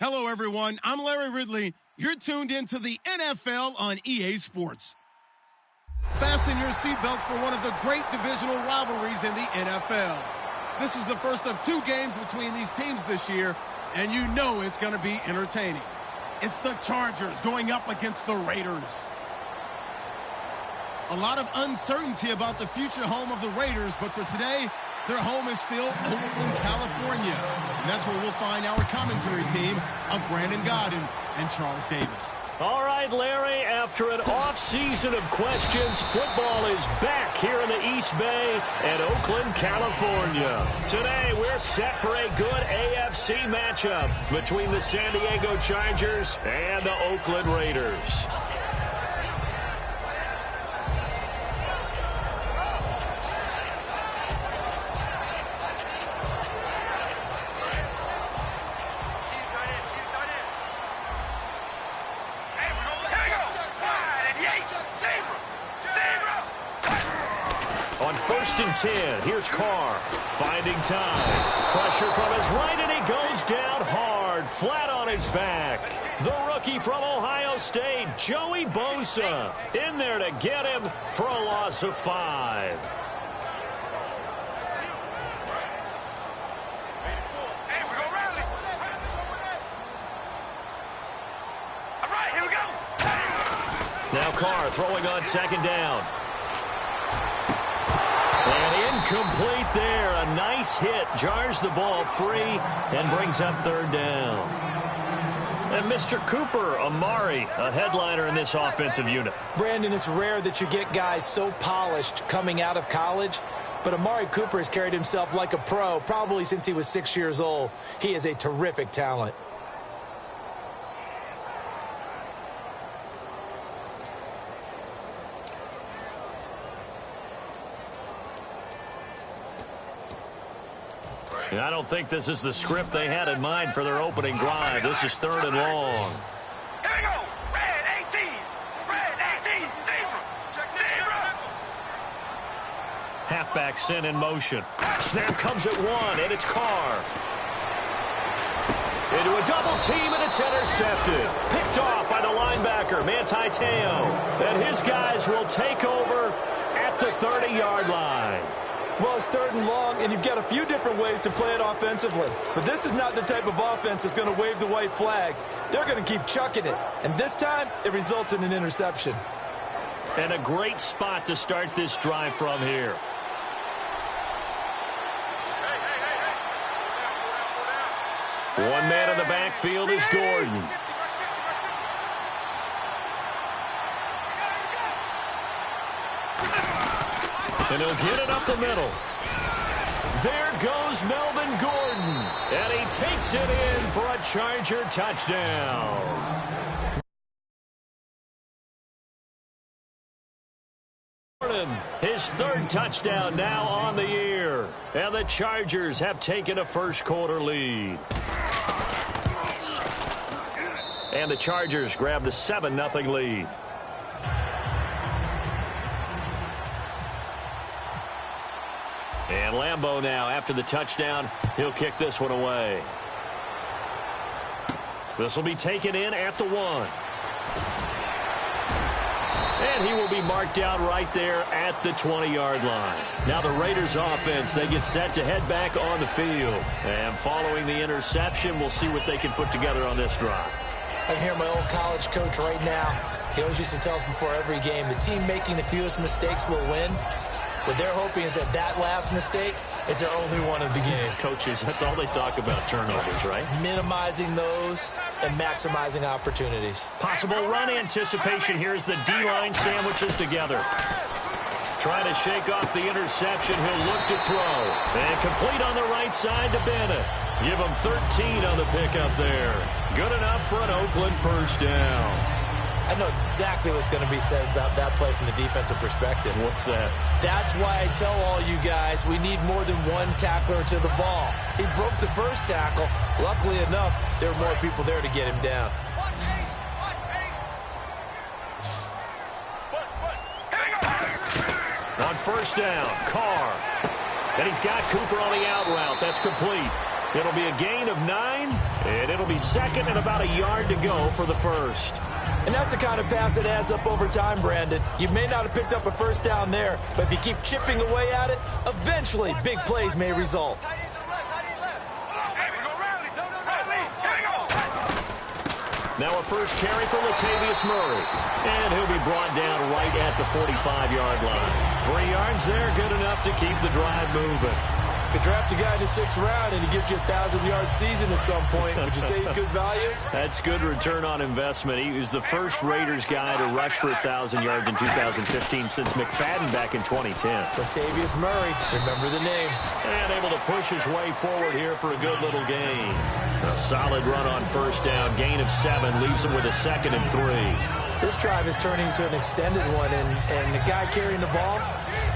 Hello, everyone. I'm Larry Ridley. You're tuned into the NFL on EA Sports. Fasten your seatbelts for one of the great divisional rivalries in the NFL. This is the first of two games between these teams this year, and you know it's going to be entertaining. It's the Chargers going up against the Raiders. A lot of uncertainty about the future home of the Raiders, but for today, their home is still Oakland, California. And that's where we'll find our commentary team of Brandon Godden and Charles Davis. All right, Larry, after an off-season of questions, football is back here in the East Bay at Oakland, California. Today, we're set for a good AFC matchup between the San Diego Chargers and the Oakland Raiders. On 1st and 10, here's Carr, finding time. Pressure from his right, and he goes down hard, flat on his back. The rookie from Ohio State, Joey Bosa, in there to get him for a loss of 5. Now Carr throwing on 2nd down. And incomplete there. A nice hit. Jars the ball free and brings up 3rd down. And Mr. Cooper, Amari, a headliner in this offensive unit. Brandon, it's rare that you get guys so polished coming out of college, but Amari Cooper has carried himself like a pro probably since he was 6 years old. He is a terrific talent. I don't think this is the script they had in mind for their opening drive. This is 3rd and long. Here we go. Red 18. Red 18. Zebra. Zebra. Halfback sent in motion. Snap comes at 1, and it's Carr. Into a double team, and it's intercepted. Picked off by the linebacker, Manti Te'o. And his guys will take over at the 30-yard line. Well, it's 3rd and long, and you've got a few different ways to play it offensively. But this is not the type of offense that's going to wave the white flag. They're going to keep chucking it. And this time, it results in an interception. And a great spot to start this drive from here. One man in the backfield is Gordon. And he'll get it up the middle. There goes Melvin Gordon. And he takes it in for a Charger touchdown. Gordon, his 3rd touchdown now on the year. And the Chargers have taken a first-quarter lead. And the Chargers grab the 7-0 lead. And Lambeau now, after the touchdown, he'll kick this one away. This will be taken in at the 1. And he will be marked down right there at the 20-yard line. Now the Raiders offense, they get set to head back on the field. And following the interception, we'll see what they can put together on this drive. I can hear my old college coach right now. He always used to tell us before every game, the team making the fewest mistakes will win. What they're hoping is that last mistake is their only one of the game. Coaches, that's all they talk about, turnovers, right? Minimizing those and maximizing opportunities. Possible run anticipation here as the D-line sandwiches together. Trying to shake off the interception. He'll look to throw. And complete on the right side to Bennett. Give him 13 on the pickup there. Good enough for an Oakland first down. I know exactly what's going to be said about that play from the defensive perspective. What's that? That's why I tell all you guys we need more than one tackler to the ball. He broke the first tackle. Luckily enough, there were more people there to get him down. On 1st down, Carr. And he's got Cooper on the out route. That's complete. It'll be a gain of 9, and it'll be second and about a yard to go for the first. And that's the kind of pass that adds up over time, Brandon. You may not have picked up a first down there, but if you keep chipping away at it, eventually big plays may result. Now a first carry for Latavius Murray. And he'll be brought down right at the 45-yard line. 3 yards there, good enough to keep the drive moving. If you draft a guy in the 6th round and he gives you a 1,000-yard season at some point, would you say he's good value? That's good return on investment. He was the first Raiders guy to rush for 1,000 yards in 2015 since McFadden back in 2010. Latavius Murray, remember the name. And able to push his way forward here for a good little gain. A solid run on first down. Gain of 7 leaves him with a 2nd and 3. This drive is turning into an extended one, and the guy carrying the ball,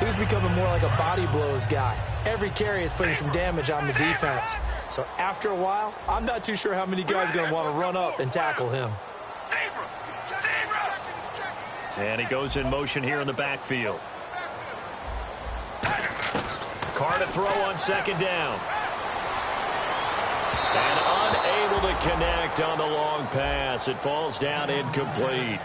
he's becoming more like a body blows guy. Every carry is putting some damage on the defense. So after a while, I'm not too sure how many guys are going to want to run up and tackle him. And he goes in motion here in the backfield. Carr to throw on 2nd down. And unable to connect on the long pass. It falls down incomplete.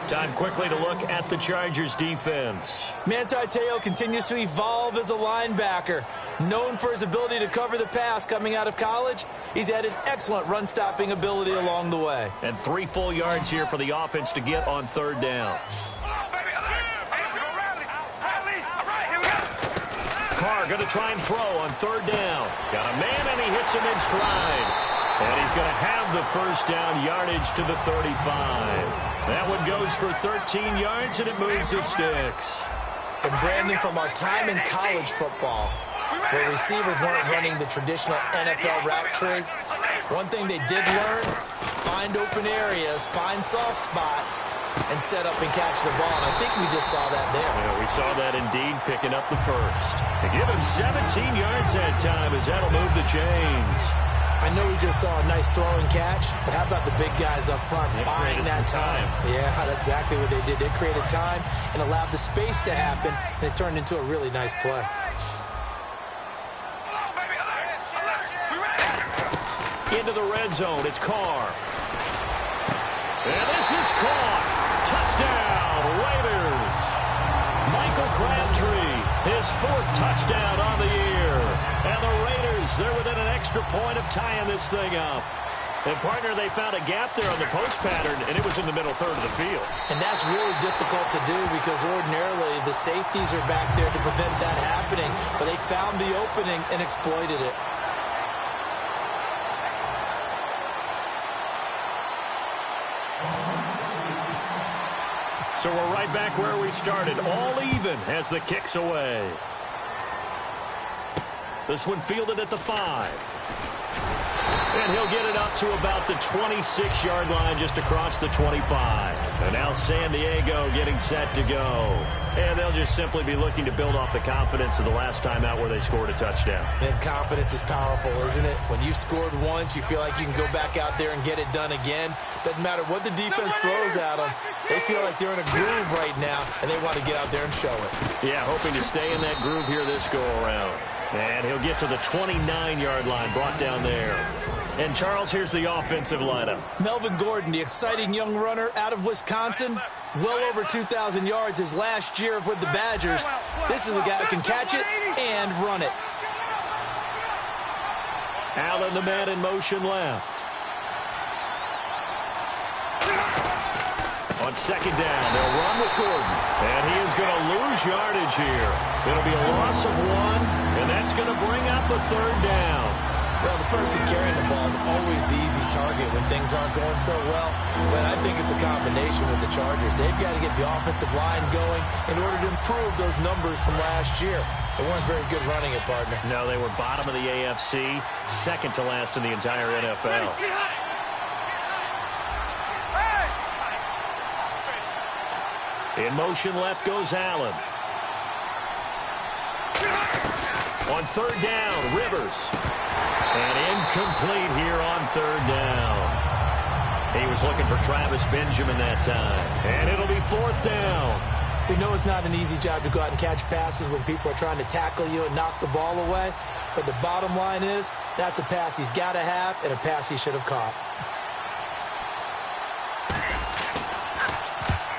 Time quickly to look at the Chargers defense. Manti Te'o continues to evolve as a linebacker. Known for his ability to cover the pass coming out of college, he's added excellent run-stopping ability along the way. And 3 full yards here for the offense to get on 3rd down. Carr going to try and throw on 3rd down. Got a man, and he hits him in stride. And he's going to have the first down, yardage to the 35. That one goes for 13 yards, and it moves the sticks. And Brandon, from our time in college football, where receivers weren't running the traditional NFL route tree, one thing they did learn, find open areas, find soft spots, and set up and catch the ball. And I think we just saw that there. Yeah, we saw that indeed, picking up the first. To give him 17 yards that time, as that'll move the chains. I know we just saw a nice throwing catch, but how about the big guys up front buying that time? Yeah, that's exactly what they did. They created time and allowed the space to happen, and it turned into a really nice play. Into the red zone, it's Carr. And this is caught. Touchdown, Raiders. Michael Crabtree, his 4th touchdown on the year. And the Raiders, they're within an extra point of tying this thing up. And, partner, they found a gap there on the post pattern, and it was in the middle third of the field. And that's really difficult to do because ordinarily the safeties are back there to prevent that happening. But they found the opening and exploited it. So we're right back where we started, all even as the kick's away. This one fielded at the 5. And he'll get it up to about the 26-yard line, just across the 25. And now San Diego getting set to go. And they'll just simply be looking to build off the confidence of the last time out where they scored a touchdown. And confidence is powerful, isn't it? When you've scored once, you feel like you can go back out there and get it done again. Doesn't matter what the defense throws at them. They feel like they're in a groove right now, and they want to get out there and show it. Yeah, hoping to stay in that groove here this go-around. And he'll get to the 29-yard line, brought down there. And, Charles, here's the offensive lineup. Melvin Gordon, the exciting young runner out of Wisconsin. Well over 2,000 yards his last year with the Badgers. This is a guy who can catch it and run it. Allen, the man in motion left. On 2nd down, they'll run with Gordon. And he is going to lose yardage here. It'll be a loss of 1, and that's going to bring up a 3rd down. Well, the person carrying the ball is always the easy target when things aren't going so well. But I think it's a combination with the Chargers. They've got to get the offensive line going in order to improve those numbers from last year. They weren't very good running it, partner. No, they were bottom of the AFC, second to last in the entire NFL. In motion left goes Allen. On 3rd down, Rivers. And incomplete here on 3rd down. He was looking for Travis Benjamin that time. And it'll be 4th down. We know it's not an easy job to go out and catch passes when people are trying to tackle you and knock the ball away. But the bottom line is, that's a pass he's got to have and a pass he should have caught.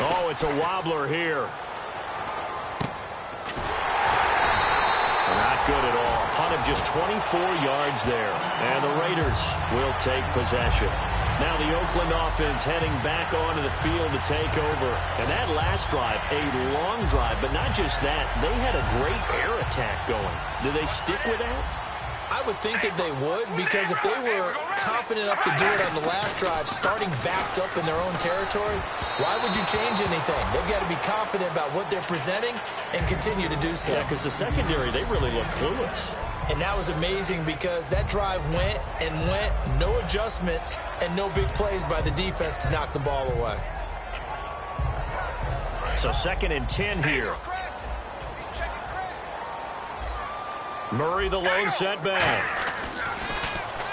Oh, it's a wobbler here. Not good at all. Punt of just 24 yards there. And the Raiders will take possession. Now the Oakland offense heading back onto the field to take over. And that last drive, a long drive, but not just that. They had a great air attack going. Do they stick with that? I would think that they would, because if they were confident enough to do it on the last drive, starting backed up in their own territory, why would you change anything? They've got to be confident about what they're presenting and continue to do so. Yeah, because the secondary, they really look clueless. And that was amazing because that drive went and went, no adjustments, and no big plays by the defense to knock the ball away. So 2nd and 10 here. Murray, the lone setback.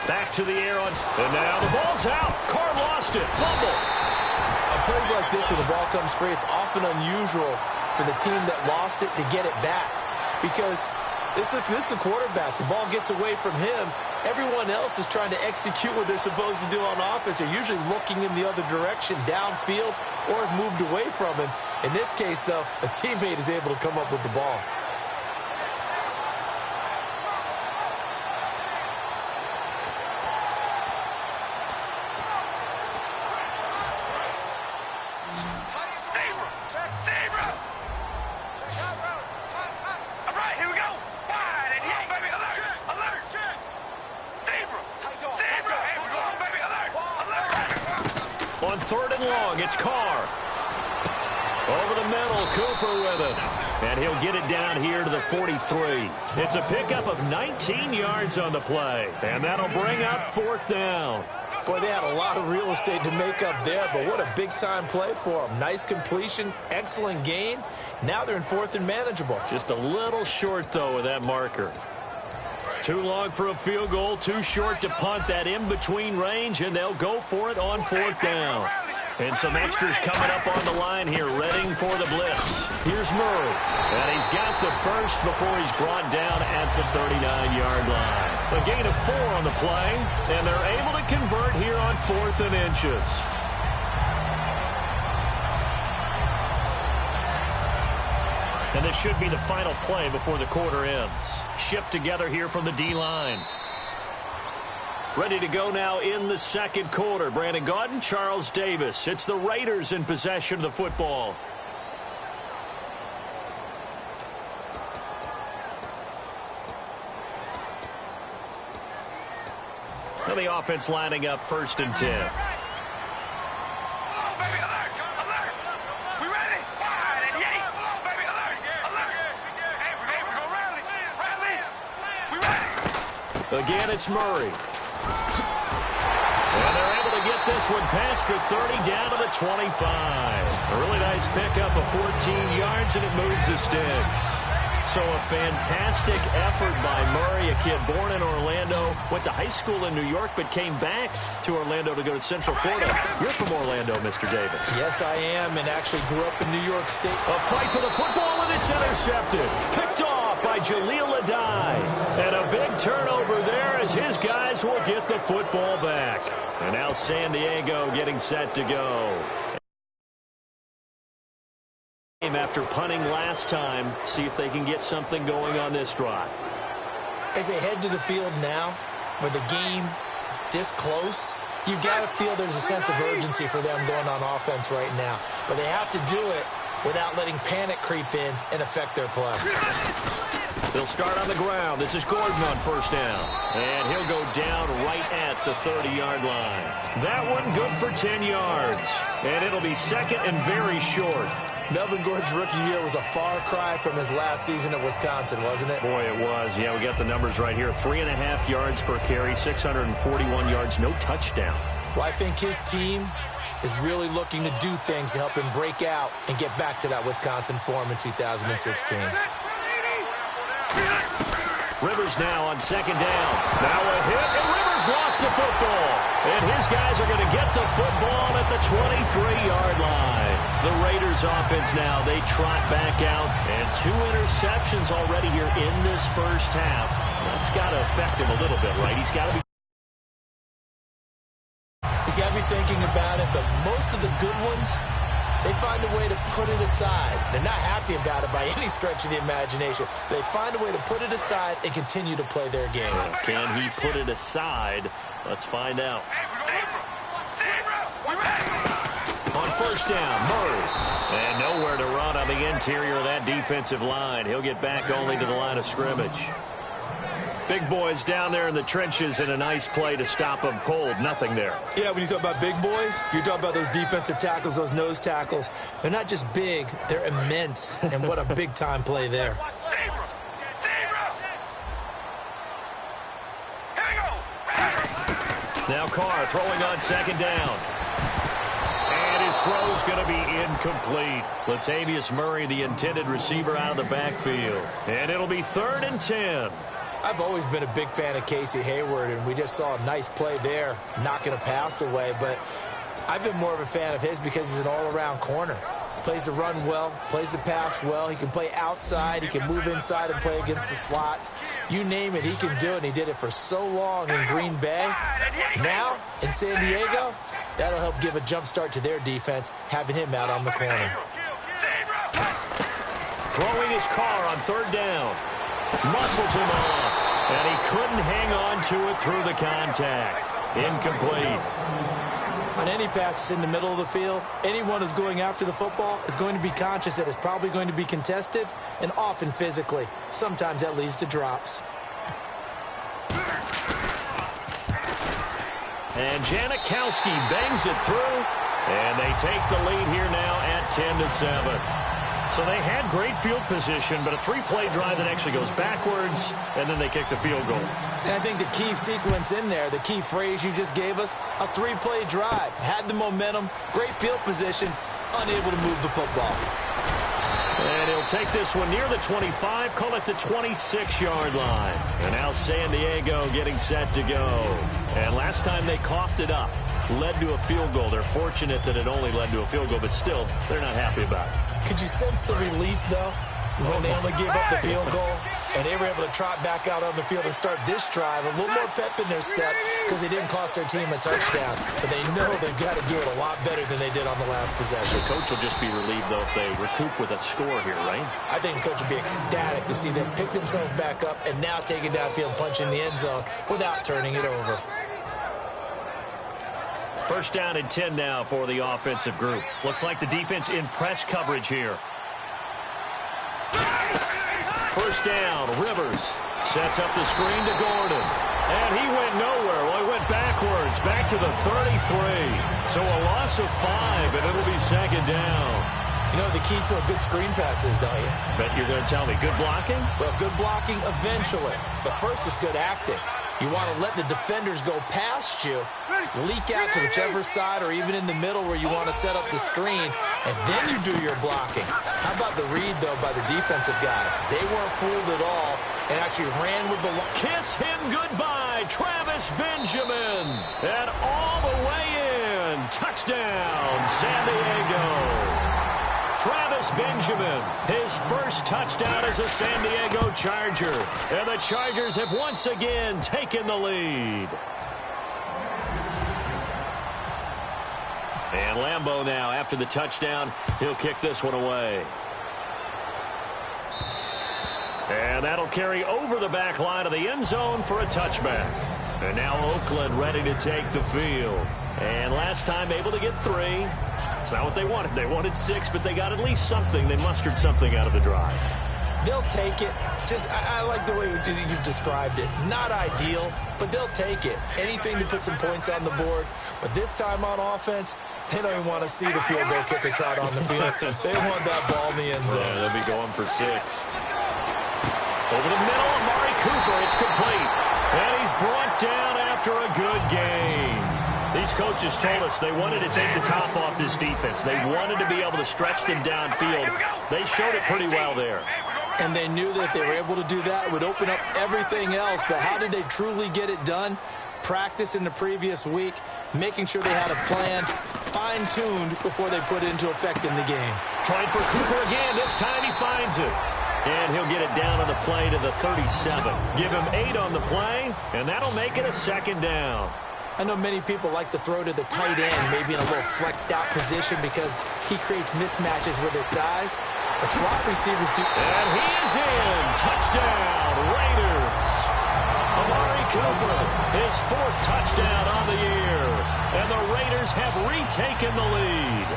Back to the air on, and now the ball's out. Carr lost it. Fumble. On plays like this where the ball comes free, it's often unusual for the team that lost it to get it back, because this is the quarterback. The ball gets away from him. Everyone else is trying to execute what they're supposed to do on offense. They're usually looking in the other direction, downfield, or have moved away from him. In this case, though, a teammate is able to come up with the ball. On 3rd and long, it's Carr. Over the middle, Cooper with it. And he'll get it down here to the 43. It's a pickup of 19 yards on the play. And that'll bring up 4th down. Boy, they had a lot of real estate to make up there, but what a big-time play for them. Nice completion, excellent gain. Now they're in 4th and manageable. Just a little short, though, with that marker. Too long for a field goal, too short to punt. That in-between range, and they'll go for it on 4th down. And some extras coming up on the line here, readying for the blitz. Here's Murray, and he's got the first before he's brought down at the 39-yard line. A gain of 4 on the play, and they're able to convert here on 4th and inches. And this should be the final play before the quarter ends. Shift together here from the D-line. Ready to go now in the 2nd quarter. Brandon Gaudin, Charles Davis. It's the Raiders in possession of the football. And the offense lining up 1st and 10. Again, it's Murray. And they're able to get this one past the 30 down to the 25. A really nice pickup of 14 yards, and it moves the sticks. So a fantastic effort by Murray, a kid born in Orlando, went to high school in New York, but came back to Orlando to go to Central Florida. You're from Orlando, Mr. Davis. Yes, I am, and actually grew up in New York State. A fight for the football, and it's intercepted. Picked off by Jaleel Adai. And a big turnover there as his guys will get the football back. And now San Diego getting set to go. After punting last time, see if they can get something going on this drive. As they head to the field now, with the game this close, you've got to feel there's a sense of urgency for them going on offense right now. But they have to do it without letting panic creep in and affect their play. They'll start on the ground. This is Gordon on 1st down. And he'll go down right at the 30-yard line. That one good for 10 yards. And it'll be 2nd and very short. Melvin Gordon's rookie year was a far cry from his last season at Wisconsin, wasn't it? Boy, it was. Yeah, we got the numbers right here. 3.5 yards per carry, 641 yards, no touchdown. Well, I think his team is really looking to do things to help him break out and get back to that Wisconsin form in 2016. Rivers now on 2nd down. Now a hit, and Rivers lost the football. And his guys are going to get the football at the 23-yard line. The Raiders offense now, they trot back out. And 2 interceptions already here in this first half. That's got to affect him a little bit, right? He's got to be thinking about it, but most of the good ones, they find a way to put it aside. They're not happy about it by any stretch of the imagination. They find a way to put it aside and continue to play their game. Can he put it aside? Let's find out. On first down, Murray. And nowhere to run on the interior of that defensive line. He'll get back only to the line of scrimmage. Big boys down there in the trenches, and a nice play to stop them cold. Nothing there. Yeah, when you talk about big boys, you're talking about those defensive tackles, those nose tackles. They're not just big, they're immense. And what a big-time play there. Now Carr throwing on second down. And his throw's going to be incomplete. Latavius Murray, the intended receiver, out of the backfield. And it'll be 3rd and 10. I've always been a big fan of Casey Hayward, and we just saw a nice play there, knocking a pass away. But I've been more of a fan of his because he's an all-around corner. Plays the run well, plays the pass well. He can play outside. He can move inside and play against the slots. You name it, he can do it, and he did it for so long in Green Bay. Now, in San Diego, that'll help give a jump start to their defense, having him out on the corner. Throwing his Carr on 3rd down. Muscles him off, and he couldn't hang on to it through the contact. Incomplete. On any passes in the middle of the field, anyone who's going after the football is going to be conscious that it's probably going to be contested, and often physically. Sometimes that leads to drops. And Janikowski bangs it through, and they take the lead here now at 10-7. So they had great field position, but a 3-play drive that actually goes backwards, and then they kick the field goal. And I think the key sequence in there, the key phrase you just gave us, a 3-play drive. Had the momentum, great field position, unable to move the football. And he'll take this one near the 25, call it the 26-yard line. And now San Diego getting set to go. And last time they coughed it up, led to a field goal. They're fortunate that it only led to a field goal, but still, they're not happy about it. Could you sense the relief, though, when they only gave up the field goal? And they were able to trot back out on the field and start this drive. A little more pep in their step because they didn't cost their team a touchdown. But they know they've got to do it a lot better than they did on the last possession. The coach will just be relieved, though, if they recoup with a score here, right? I think the coach will be ecstatic to see them pick themselves back up and now take it downfield and punch in the end zone without turning it over. First down and 10 now for the offensive group. Looks like the defense in press coverage here. First down, Rivers sets up the screen to Gordon. And he went nowhere. Well, he went backwards, back to the 33. So a loss of 5, and it'll be 2nd down. You know the key to a good screen pass is, don't you? Bet you're going to tell me. Good blocking? Well, good blocking eventually. But first is good acting. You want to let the defenders go past you, leak out to whichever side or even in the middle where you want to set up the screen, and then you do your blocking. How about the read, though, by the defensive guys? They weren't fooled at all and actually ran with the... Kiss him goodbye, Travis Benjamin. And all the way in. Touchdown, San Diego. Travis Benjamin, his first touchdown as a San Diego Charger. And the Chargers have once again taken the lead. And Lambeau now, after the touchdown, he'll kick this one away. And that'll carry over the back line of the end zone for a touchback. And now Oakland ready to take the field. And last time able to get 3. It's not what they wanted. They wanted 6, but they got at least something. They mustered something out of the drive. They'll take it. I like the way you've described it. Not ideal, but they'll take it. Anything to put some points on the board. But this time on offense, they don't even want to see the field goal kicker trot on the field. They want that ball in the end zone. Yeah, they'll be going for 6. Over the middle, Amari Cooper. It's complete. And he's brought down after a good game. These coaches told us they wanted to take the top off this defense. They wanted to be able to stretch them downfield. They showed it pretty well there. And they knew that if they were able to do that, it would open up everything else. But how did they truly get it done? practice in the previous week, making sure they had a plan fine-tuned before they put it into effect in the game. Trying for Cooper again. This time he finds it. And he'll get it down on the play to the 37. Give him 8 on the play, and that'll make it a second down. I know many people like to throw to the tight end, maybe in a little flexed out position because he creates mismatches with his size. The slot receivers do. And he is in. Touchdown, Raiders. Amari Cooper, his 4th touchdown on the year. And the Raiders have retaken the lead.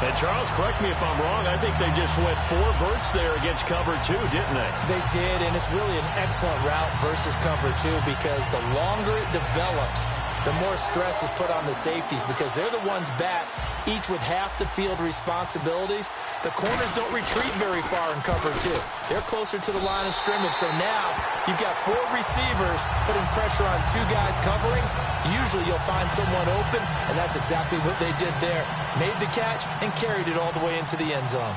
And Charles, correct me if I'm wrong, I think they just went 4 verts there against cover 2, didn't they? They did, and it's really an excellent route versus cover 2 because the longer it develops, the more stress is put on the safeties because they're the ones back, each with half the field responsibilities. The corners don't retreat very far in cover 2. They're closer to the line of scrimmage, so now you've got 4 receivers putting pressure on 2 guys covering. Usually you'll find someone open, and that's exactly what they did there. Made the catch and carried it all the way into the end zone.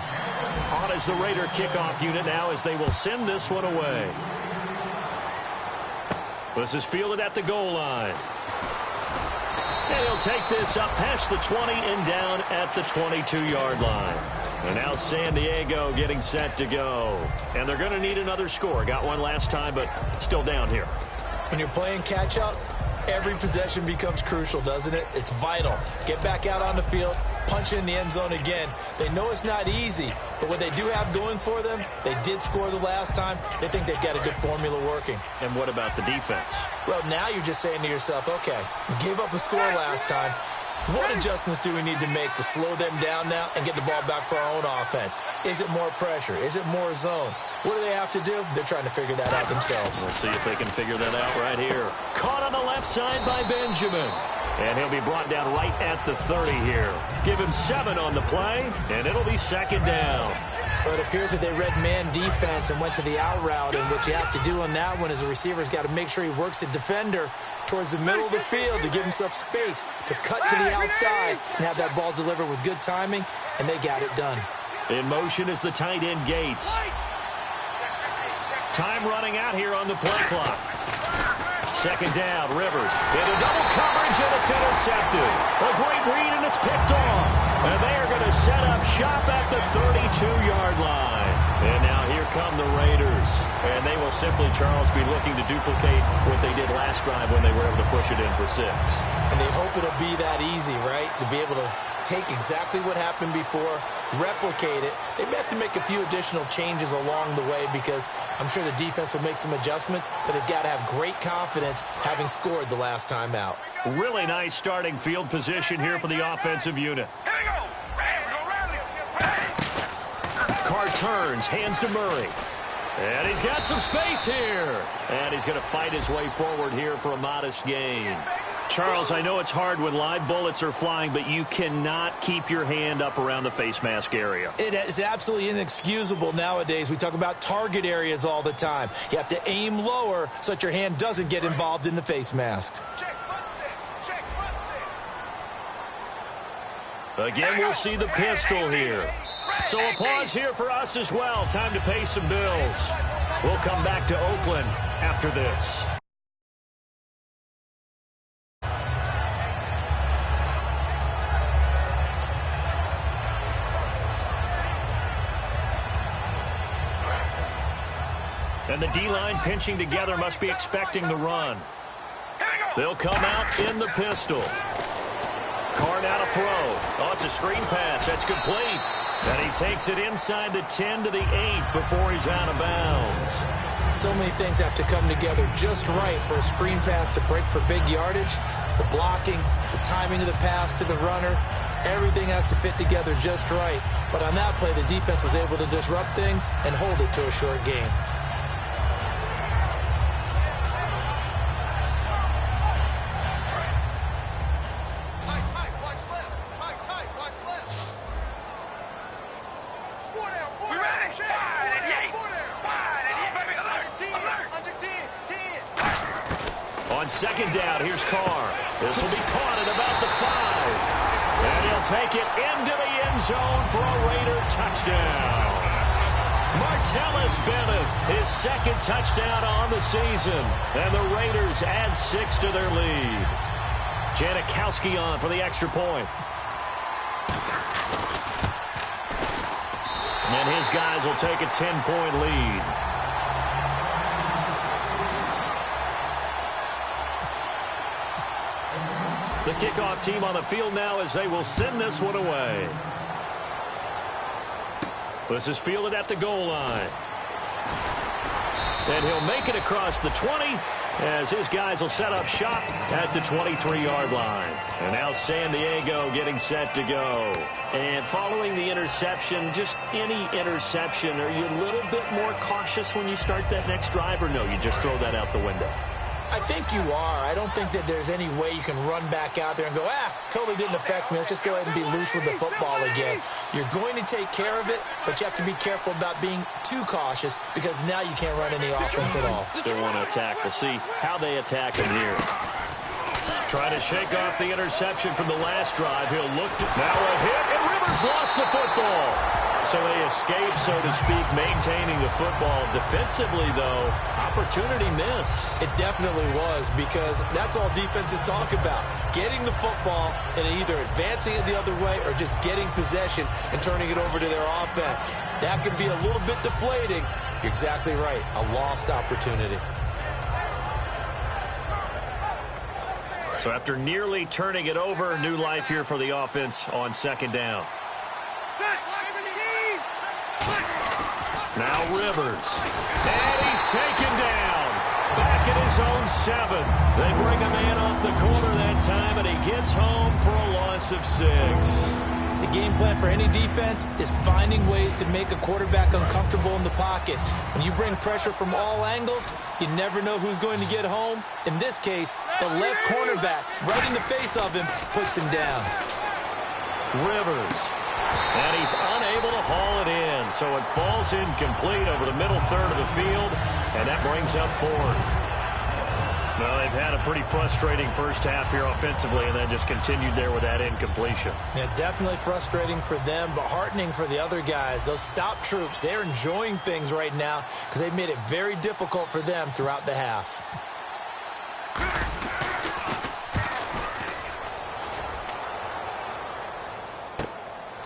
On is the Raider kickoff unit now as they will send this one away. This is fielded at the goal line. And he'll take this up past the 20 and down at the 22-yard line. And now San Diego getting set to go. And they're going to need another score. Got one last time, but still down here. When you're playing catch-up, every possession becomes crucial, doesn't it? It's vital. Get back out on the field, punch in the end zone again. They know it's not easy, but what they do have going for them, they did score the last time. They think they've got a good formula working. And what about the defense? Well, now you're just saying to yourself, okay, we gave up a score last time. What adjustments do we need to make to slow them down now and get the ball back for our own offense? Is it more pressure? Is it more zone? What do they have to do? They're trying to figure that out themselves. We'll see if they can figure that out right here. Caught on the left side by Benjamin. And he'll be brought down right at the 30 here. Give him 7 on the play, and it'll be second down. But it appears that they read man defense and went to the out route, and what you have to do on that one is the receiver's got to make sure he works the defender towards the middle of the field to give himself space to cut to the outside and have that ball delivered with good timing, and they got it done. In motion is the tight end Gates. Time running out here on the play clock. Second down, Rivers into double coverage, and it's intercepted. A great read, and it's picked off. And they are going to set up shop at the 32-yard line. And now here come the Raiders. And they will simply, Charles, be looking to duplicate what they did last drive when they were able to push it in for 6. And they hope it'll be that easy, right? To be able to take exactly what happened before, replicate it. They may have to make a few additional changes along the way because I'm sure the defense will make some adjustments, but they've got to have great confidence having scored the last time out. Really nice starting field position here for the offensive unit. Carr turns, hands to Murray. And he's got some space here. And he's going to fight his way forward here for a modest gain. Charles, I know it's hard when live bullets are flying, but you cannot keep your hand up around the face mask area. It is absolutely inexcusable nowadays. We talk about target areas all the time. You have to aim lower so that your hand doesn't get involved in the face mask. Again, we'll see the pistol here. So a pause here for us as well. Time to pay some bills. We'll come back to Oakland after this. And the D-line pinching together must be expecting the run. They'll come out in the pistol. Carr now to throw. Oh, it's a screen pass. That's complete. And he takes it inside the 10 to the 8 before he's out of bounds. So many things have to come together just right for a screen pass to break for big yardage. The blocking, the timing of the pass to the runner, everything has to fit together just right. But on that play, the defense was able to disrupt things and hold it to a short game. Second down, here's Carr. This will be caught at about the 5. And he'll take it into the end zone for a Raider touchdown. Martellus Bennett, his second touchdown on the season. And the Raiders add 6 to their lead. Janikowski on for the extra point. And his guys will take a 10-point lead. The kickoff team on the field now as they will send this one away. This is fielded at the goal line. And he'll make it across the 20 as his guys will set up shop at the 23-yard line. And now San Diego getting set to go. And following the interception, just any interception, are you a little bit more cautious when you start that next drive, or no, you just throw that out the window? I think you are. I don't think that there's any way you can run back out there and go, totally didn't affect me. Let's just go ahead and be loose with the football again. You're going to take care of it, but you have to be careful about being too cautious because now you can't run any offense at all. Still want to attack. We'll see how they attack him here. Trying to shake off the interception from the last drive. He'll look to now a hit, and Rivers lost the football. So they escape, so to speak, maintaining the football. Defensively, though, opportunity miss. It definitely was, because that's all defenses talk about. Getting the football and either advancing it the other way or just getting possession and turning it over to their offense. That can be a little bit deflating. You're exactly right. A lost opportunity. So after nearly turning it over, new life here for the offense on second down. Now Rivers. And he's taken down. Back at his own 7. They bring a man off the corner that time, and he gets home for a loss of 6. The game plan for any defense is finding ways to make a quarterback uncomfortable in the pocket. When you bring pressure from all angles, you never know who's going to get home. In this case, the left cornerback, right in the face of him, puts him down. Rivers. And he's unable to haul it in, so it falls incomplete over the middle third of the field, and that brings up 4th. Well, they've had a pretty frustrating first half here offensively, and then just continued there with that incompletion. Yeah, definitely frustrating for them, but heartening for the other guys. Those stop troops, they're enjoying things right now because they've made it very difficult for them throughout the half.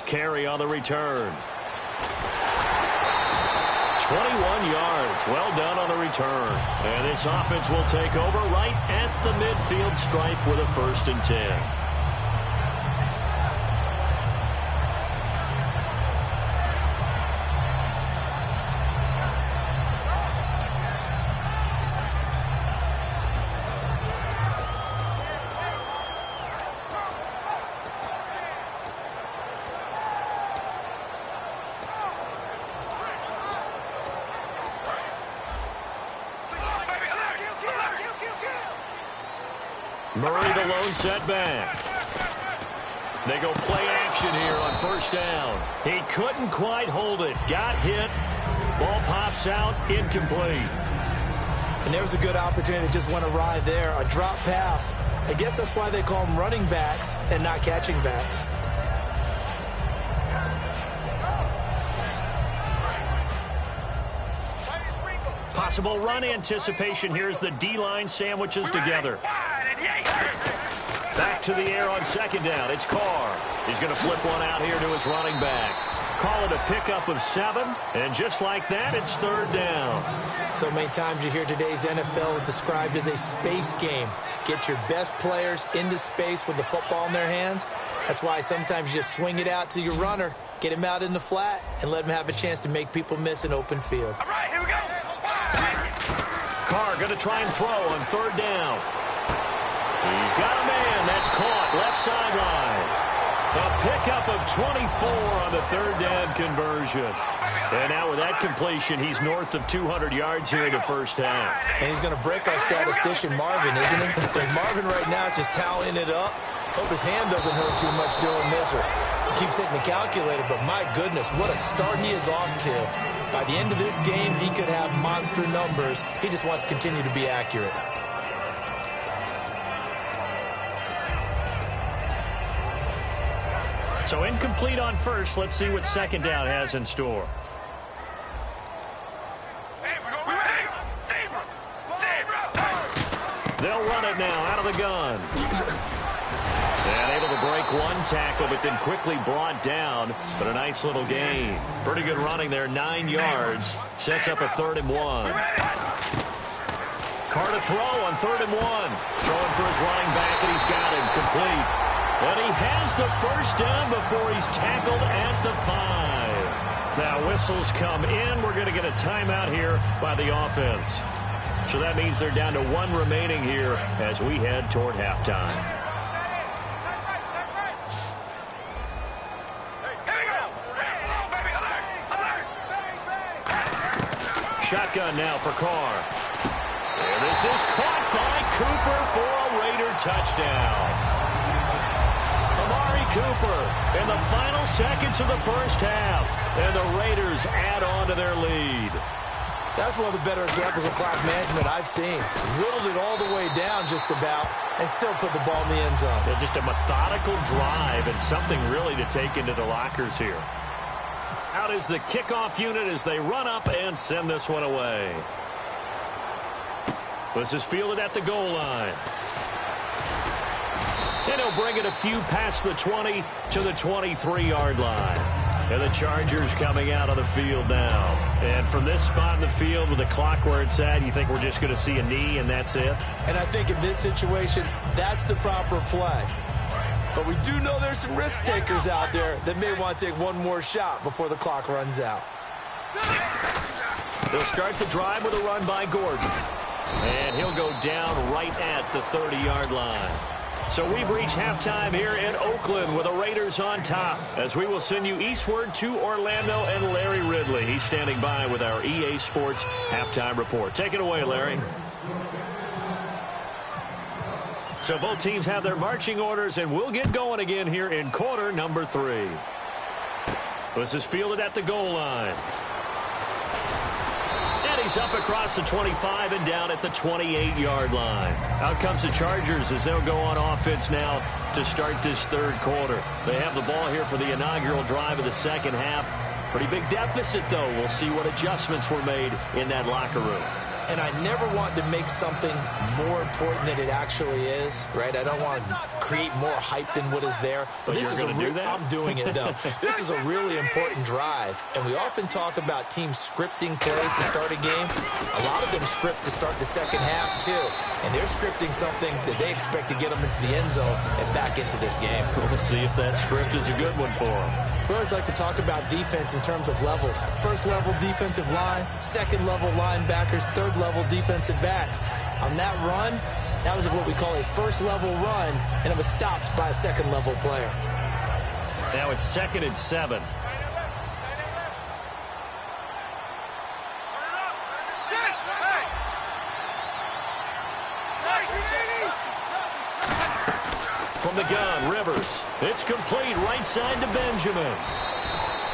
Carry on the return. 21 yards. Well done on the return. And this offense will take over right at the midfield stripe with a 1st and 10. Murray the lone setback. They go play action here on 1st down. He couldn't quite hold it. Got hit. Ball pops out. Incomplete. And there was a good opportunity that just went awry there. A drop pass. I guess that's why they call them running backs and not catching backs. Possible run anticipation here as the D-line sandwiches together. Back to the air on 2nd down. It's Carr. He's going to flip one out here to his running back. Call it a pickup of 7, and just like that, it's 3rd down. So many times you hear today's NFL described as a space game. Get your best players into space with the football in their hands. That's why sometimes you just swing it out to your runner, get him out in the flat, and let him have a chance to make people miss an open field. All right, here we go. Carr going to try and throw on 3rd down. He's got a man. That's caught. Left sideline. A pickup of 24 on the 3rd down conversion. And now with that completion, he's north of 200 yards here in the first half. And he's going to break our statistician, Marvin, isn't he? And Marvin right now is just toweling it up. Hope his hand doesn't hurt too much doing this, or he keeps hitting the calculator. But my goodness, what a start he is off to. By the end of this game, he could have monster numbers. He just wants to continue to be accurate. So incomplete on 1st. Let's see what 2nd down has in store. out of the gun. And able to break one tackle, but then quickly brought down. But a nice little gain. Pretty good running there, 9 yards. Sets up a 3rd and 1. Carr to throw on 3rd and 1. Throwing for his running back, and he's got him complete. And he has the first down before he's tackled at the 5. Now whistles come in. We're going to get a timeout here by the offense. So that means they're down to 1 remaining here as we head toward halftime. Shotgun now for Carr. And this is caught by Cooper for a Raider touchdown. Amari Cooper in the final seconds of the first half. And the Raiders add on to their lead. That's one of the better examples of clock management I've seen. Whittled it all the way down just about and still put the ball in the end zone. Yeah, just a methodical drive and something really to take into the lockers here. Out is the kickoff unit as they run up and send this one away. This is fielded at the goal line. And he'll bring it a few past the 20 to the 23-yard line. And the Chargers coming out of the field now. And from this spot in the field with the clock where it's at, you think we're just going to see a knee and that's it? And I think in this situation, that's the proper play. But we do know there's some risk takers out there that may want to take one more shot before the clock runs out. They'll start the drive with a run by Gordon. And he'll go down right at the 30-yard line. So we've reached halftime here in Oakland with the Raiders on top as we will send you eastward to Orlando and Larry Ridley. He's standing by with our EA Sports halftime report. Take it away, Larry. So both teams have their marching orders, and we'll get going again here in quarter number 3. This is fielded at the goal line. And he's up across the 25 and down at the 28-yard line. Out comes the Chargers as they'll go on offense now to start this 3rd quarter. They have the ball here for the inaugural drive of the second half. Pretty big deficit, though. We'll see what adjustments were made in that locker room. And I never want to make something more important than it actually is, right? I don't want to create more hype than what is there. But this is going to do that? I'm doing it, though. This is a really important drive. And we often talk about teams scripting plays to start a game. A lot of them script to start the second half, too. And they're scripting something that they expect to get them into the end zone and back into this game. We'll see if that script is a good one for them. We always like to talk about defense in terms of levels. First level defensive line, second level linebackers, third level defensive backs. On that run, that was what we call a first level run, and it was stopped by a second level player. Now it's 2nd and 7. From the gun, Rivers. It's complete right side to Benjamin.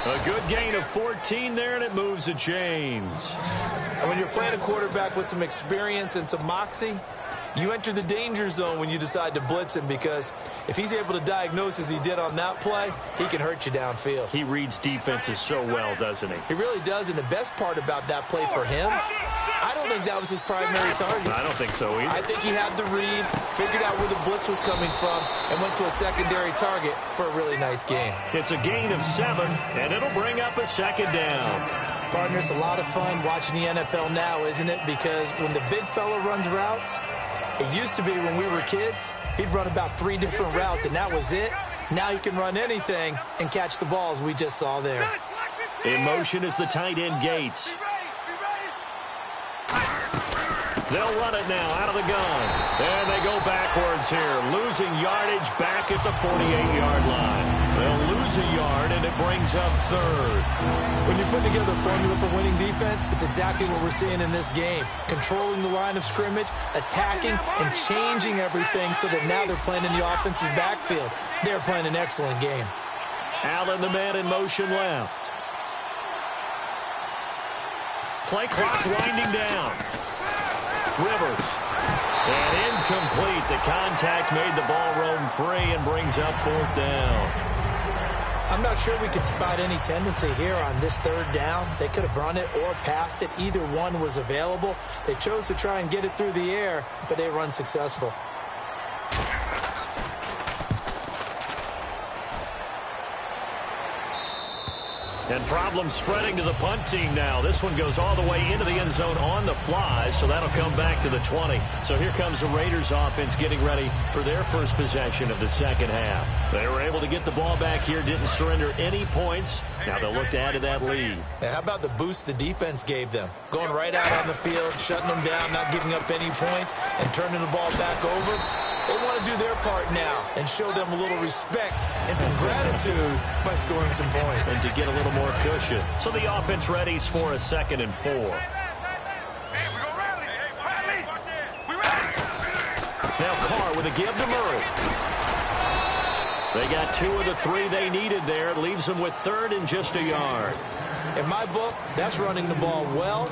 A good gain of 14 there, and it moves the chains. And when you're playing a quarterback with some experience and some moxie, you enter the danger zone when you decide to blitz him, because if he's able to diagnose as he did on that play, he can hurt you downfield. He reads defenses so well, doesn't he? He really does, and the best part about that play for him, I don't think that was his primary target. I don't think so either. I think he had the read, figured out where the blitz was coming from, and went to a secondary target for a really nice gain. It's a gain of 7, and it'll bring up a 2nd down. Partner, it's a lot of fun watching the NFL now, isn't it? Because when the big fella runs routes, it used to be when we were kids, he'd run about 3 different routes, and that was it. Now he can run anything and catch the balls we just saw there. In motion is the tight end Gates. They'll run it now out of the gun. And they go backwards here, losing yardage back at the 48-yard line. They'll lose a yard, and it brings up 3rd. When you put together a formula for winning defense, it's exactly what we're seeing in this game. Controlling the line of scrimmage, attacking, and changing everything so that now they're playing in the offense's backfield. They're playing an excellent game. Allen, the man in motion left. Play clock winding down. Rivers. And incomplete. The contact made the ball roam free and brings up 4th down. I'm not sure we could spot any tendency here on this 3rd down. They could have run it or passed it. Either one was available. They chose to try and get it through the air, but they were unsuccessful. And problems spreading to the punt team now. This one goes all the way into the end zone on the fly, so that'll come back to the 20. So here comes the Raiders offense getting ready for their first possession of the second half. They were able to get the ball back here, didn't surrender any points. Now they'll look to add to that lead. How about the boost the defense gave them? Going right out on the field, shutting them down, not giving up any points, and turning the ball back over. They want to do their part now and show them a little respect and some gratitude by scoring some points. And to get a little more cushion. So the offense readies for a 2nd and 4. Hey, we gonna rally. Rally. We rally. Now Carr with a give to Murray. They got 2 of the 3 they needed there. It leaves them with 3rd and just a yard. In my book, that's running the ball well,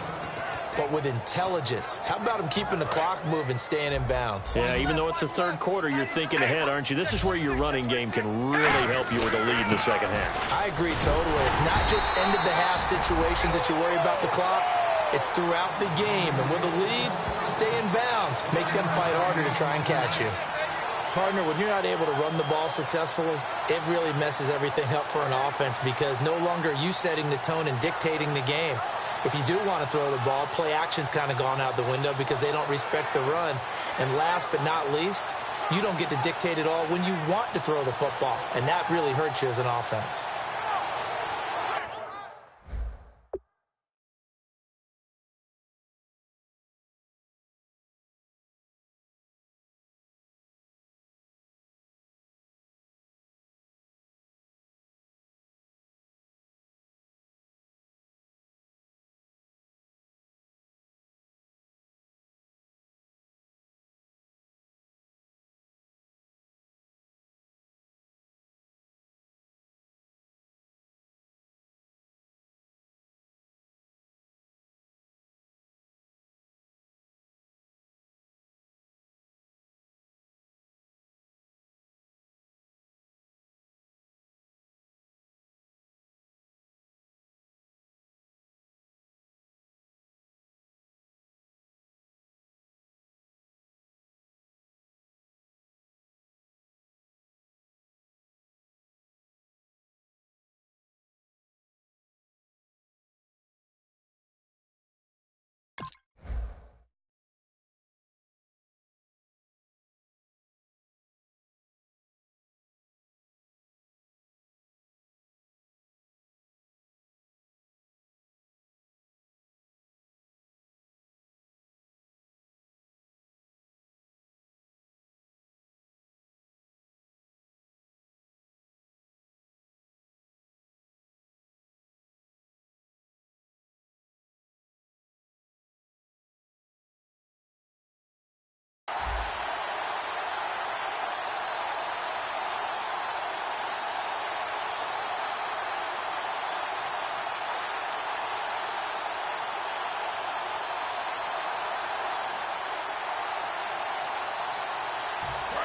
but with intelligence. How about them keeping the clock moving, staying in bounds? Yeah, even though it's the 3rd quarter, you're thinking ahead, aren't you? This is where your running game can really help you with a lead in the second half. I agree totally. It's not just end-of-the-half situations that you worry about the clock. It's throughout the game. And with a lead, stay in bounds. Make them fight harder to try and catch you. Partner, when you're not able to run the ball successfully, it really messes everything up for an offense because no longer are you setting the tone and dictating the game. If you do want to throw the ball, play action's kind of gone out the window because they don't respect the run. And last but not least, you don't get to dictate it all when you want to throw the football. And that really hurts you as an offense.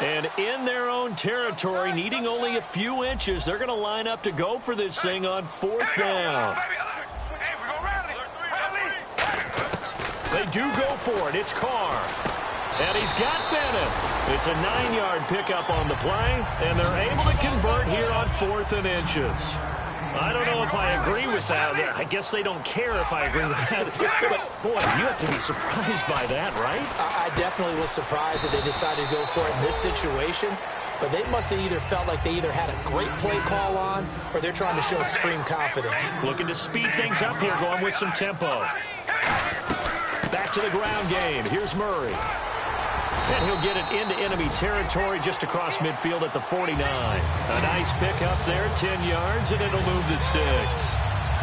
And in their own territory, needing only a few inches, they're going to line up to go for this thing on 4th down. They do go for it. It's Carr. And he's got Bennett. It's a 9-yard pickup on the play, and they're able to convert here on 4th and inches. I don't know if I agree with that. I guess they don't care if I agree with that. But, boy, you have to be surprised by that, right? I definitely was surprised that they decided to go for it in this situation. But they must have either felt like they either had a great play call on or they're trying to show extreme confidence. Looking to speed things up here, going with some tempo. Back to the ground game. Here's Murray. And he'll get it into enemy territory just across midfield at the 49. A nice pickup there, 10 yards, and it'll move the sticks.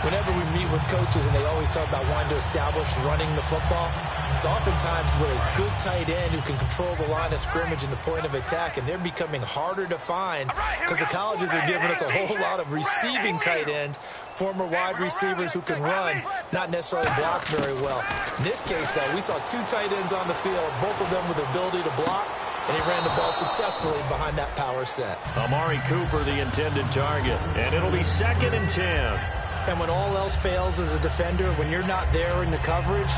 Whenever we meet with coaches and they always talk about wanting to establish running the football, it's oftentimes with a good tight end who can control the line of scrimmage and the point of attack, and they're becoming harder to find because the colleges are giving us a whole lot of receiving tight ends, former wide receivers who can run, not necessarily block very well. In this case, though, we saw 2 tight ends on the field, both of them with the ability to block, and he ran the ball successfully behind that power set. Amari Cooper, the intended target, and it'll be 2nd and 10. And when all else fails as a defender, when you're not there in the coverage,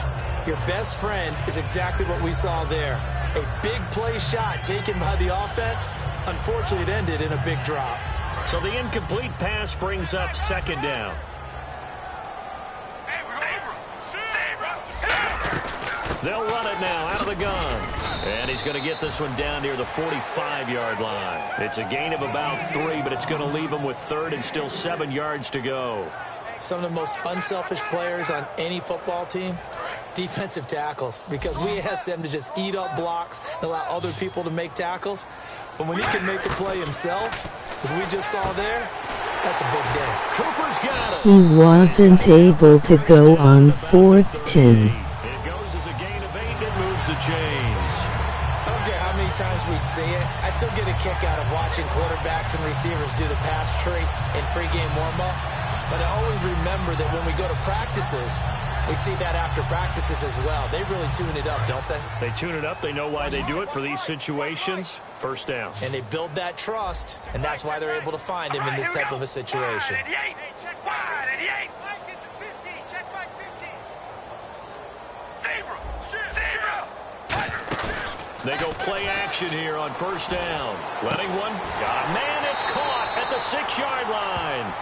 your best friend is exactly what we saw there. A big play shot taken by the offense. Unfortunately, it ended in a big drop. So the incomplete pass brings up 2nd down. They'll run it now out of the gun. And he's going to get this one down near the 45-yard line. It's a gain of about 3, but it's going to leave him with 3rd and still 7 yards to go. Some of the most unselfish players on any football team, defensive tackles, because we ask them to just eat up blocks and allow other people to make tackles. But when he can make a play himself, as we just saw there, that's a big day. Cooper's got it. He wasn't able to go on 4th 10. It goes as a gain of 8 and moves the chains. I don't care how many times we see it. I still get a kick out of watching quarterbacks and receivers do the pass tree in pregame warm-up. But I always remember that when we go to practices, we see that after practices as well. They really tune it up, don't they? They tune it up. They know why they do it for these situations. First down. And they build that trust, and that's why they're able to find him in this type of a situation. They go play action here on first down. Letting one. Got a man. It's caught at the 6-yard line.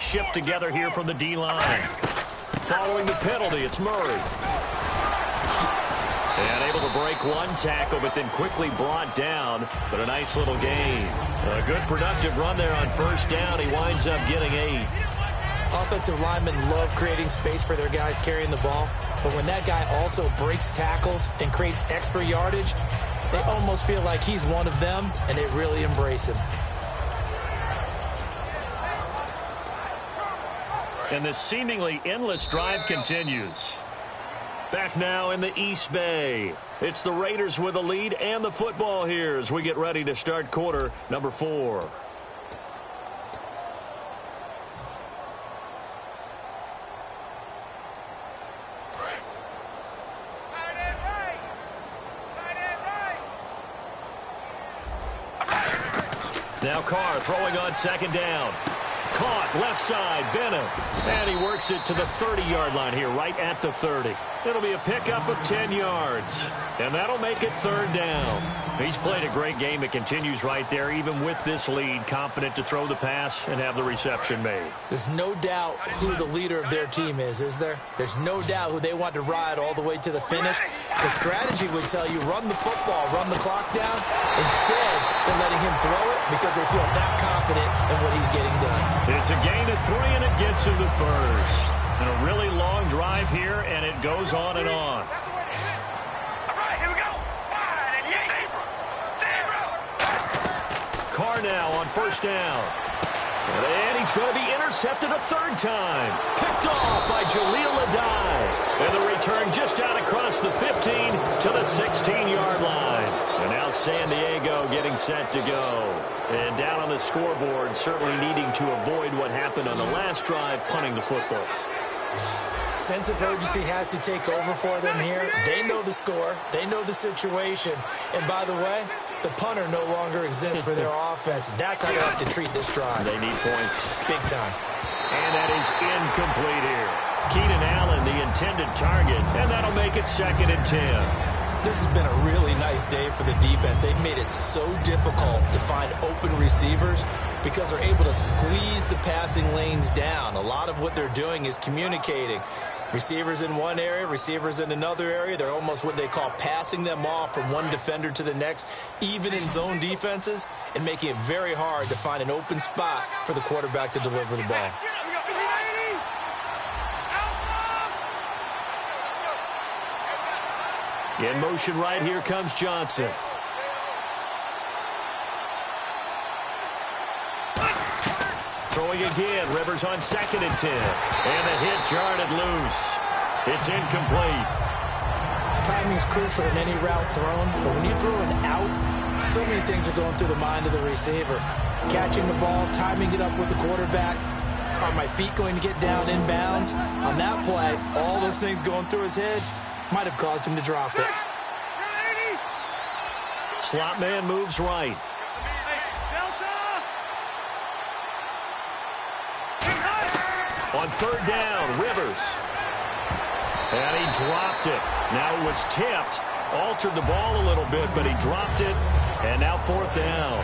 Shift together here from the D-line. Following the penalty, it's Murray. And able to break one tackle, but then quickly brought down. But a nice little gain. A good productive run there on first down. He winds up getting 8. Offensive linemen love creating space for their guys carrying the ball. But when that guy also breaks tackles and creates extra yardage, they almost feel like he's one of them, and they really embrace him. And this seemingly endless drive continues. Back now in the East Bay. It's the Raiders with the lead and the football here as we get ready to start quarter number 4. Now Carr throwing on second down. Caught left side, Bennett. And he works it to the 30-yard line here, right at the 30. It'll be a pickup of 10 yards. And that'll make it third down. He's played a great game. It continues right there, even with this lead. Confident to throw the pass and have the reception made. There's no doubt who the leader of their team is there? There's no doubt who they want to ride all the way to the finish. The strategy would tell you run the football, run the clock down. Instead, they're letting him throw it because they feel that confident in what he's getting done. It's a gain of 3, and it gets him to first. And a really long drive here, and it goes on and on. Carr now on first down. And he's going to be intercepted a third time. Picked off by Jaleel Adai. And the return just out across the 15 to the 16-yard line. And now San Diego getting set to go. And down on the scoreboard, certainly needing to avoid what happened on the last drive, punting the football. Sense of urgency has to take over for them here. They know the score. They know the situation. And by the way, the punter no longer exists for their offense. That's how they have to treat this drive. They need points. Big time. And that is incomplete here. Keenan Allen, the intended target, and that'll make it 2nd and 10. This has been a really nice day for the defense. They've made it so difficult to find open receivers because they're able to squeeze the passing lanes down. A lot of what they're doing is communicating. Receivers in one area, receivers in another area. They're almost what they call passing them off from one defender to the next, even in zone defenses, and making it very hard to find an open spot for the quarterback to deliver the ball. In motion right here comes Johnson. Throwing again, Rivers on 2nd and 10. And the hit jarred it loose. It's incomplete. Timing's crucial in any route thrown, but when you throw an out, so many things are going through the mind of the receiver. Catching the ball, timing it up with the quarterback. Are my feet going to get down in bounds? On that play, all those things going through his head might have caused him to drop it. Slot man moves right. On third down, Rivers. And he dropped it. Now it was tipped. Altered the ball a little bit, but he dropped it. And now fourth down.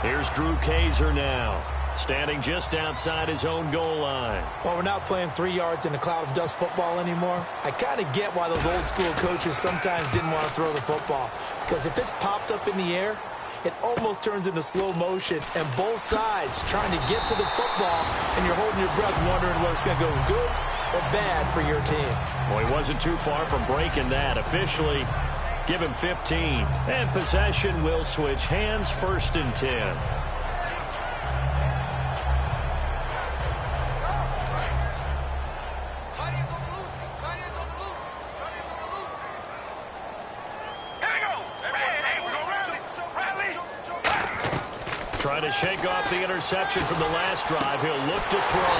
Here's Drew Kaiser now, standing just outside his own goal line. Well, we're not playing 3 yards in a cloud of dust football anymore. I kind of get why those old school coaches sometimes didn't want to throw the football. Because if it's popped up in the air, it almost turns into slow motion, and both sides trying to get to the football, and you're holding your breath wondering whether it's going to go good or bad for your team. Well, he wasn't too far from breaking that. Officially, give him 15. And possession will switch hands, 1st and 10. Trying to shake off the interception from the last drive. He'll look to throw.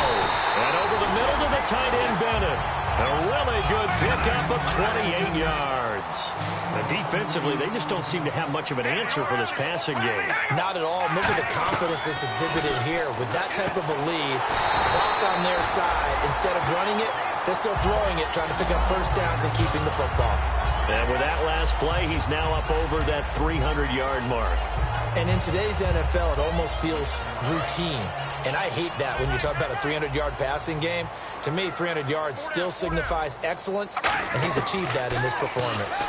And over the middle to the tight end, Bennett. A really good pickup of 28 yards. And defensively, they just don't seem to have much of an answer for this passing game. Not at all. Look at the confidence that's exhibited here. With that type of a lead, clock on their side, instead of running it, they're still throwing it, trying to pick up first downs and keeping the football. And with that last play, he's now up over that 300-yard mark. And in today's NFL, it almost feels routine. And I hate that when you talk about a 300-yard passing game. To me, 300 yards still signifies excellence, and he's achieved that in this performance.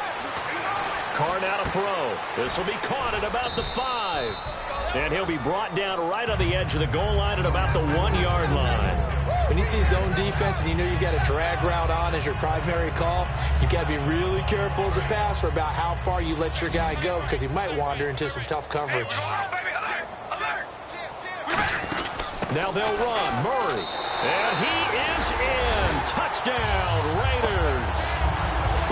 Carr now to throw. This will be caught at about the 5. And he'll be brought down right on the edge of the goal line at about the 1-yard line. When you see zone defense and you know you got a drag route on as your primary call, you got to be really careful as a passer about how far you let your guy go, because he might wander into some tough coverage. Now they'll run. Murray. And he is in. Touchdown, Raiders.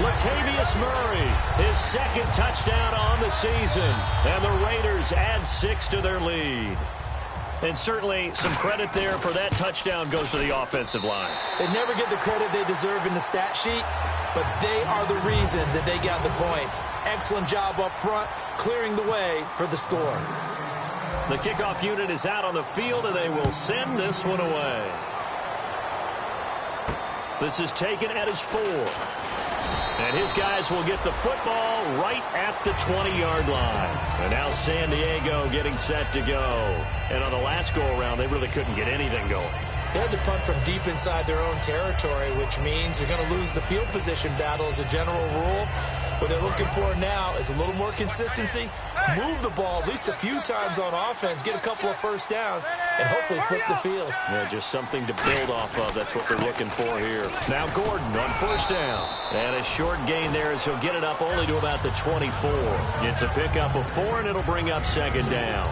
Latavius Murray, his 2nd touchdown on the season. And the Raiders add 6 to their lead. And certainly some credit there for that touchdown goes to the offensive line. They never get the credit they deserve in the stat sheet, but they are the reason that they got the points. Excellent job up front, clearing the way for the score. The kickoff unit is out on the field, and they will send this one away. This is taken at his 4. And his guys will get the football right at the 20-yard line. And now San Diego getting set to go. And on the last go-around, they really couldn't get anything going. They had to punt from deep inside their own territory, which means you're going to lose the field position battle as a general rule. What they're looking for now is a little more consistency, move the ball at least a few times on offense, get a couple of first downs, and hopefully flip the field. Yeah, just something to build off of. That's what they're looking for here. Now Gordon on first down. And a short gain there as he'll get it up only to about the 24. It's a pickup of 4, and it'll bring up 2nd down.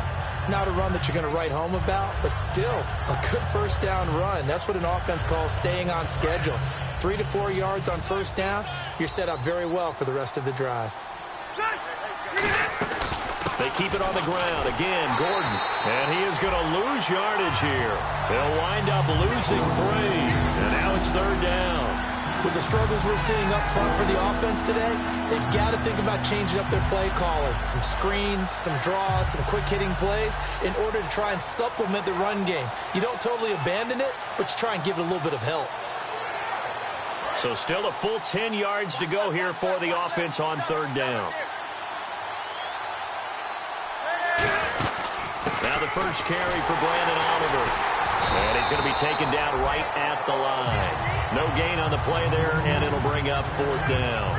Not a run that you're going to write home about, but still a good first down run. That's what an offense calls staying on schedule. 3 to 4 yards on first down, you're set up very well for the rest of the drive. They keep it on the ground. Again, Gordon. And he is going to lose yardage here. They'll wind up losing 3. And now it's 3rd down. With the struggles we're seeing up front for the offense today, they've got to think about changing up their play calling. Some screens, some draws, some quick-hitting plays in order to try and supplement the run game. You don't totally abandon it, but you try and give it a little bit of help. So still a full 10 yards to go here for the offense on 3rd down. Now the first carry for Brandon Oliver. And he's going to be taken down right at the line. No gain on the play there, and it'll bring up 4th down.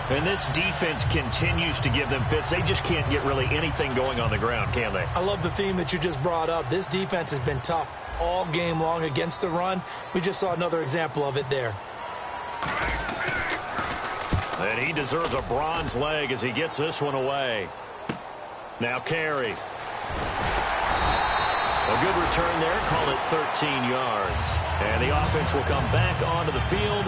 And this defense continues to give them fits. They just can't get really anything going on the ground, can they? I love the theme that you just brought up. This defense has been tough all game long against the run. We just saw another example of it there. And he deserves a bronze leg as he gets this one away. Now Carey. A good return there, call it 13 yards. And the offense will come back onto the field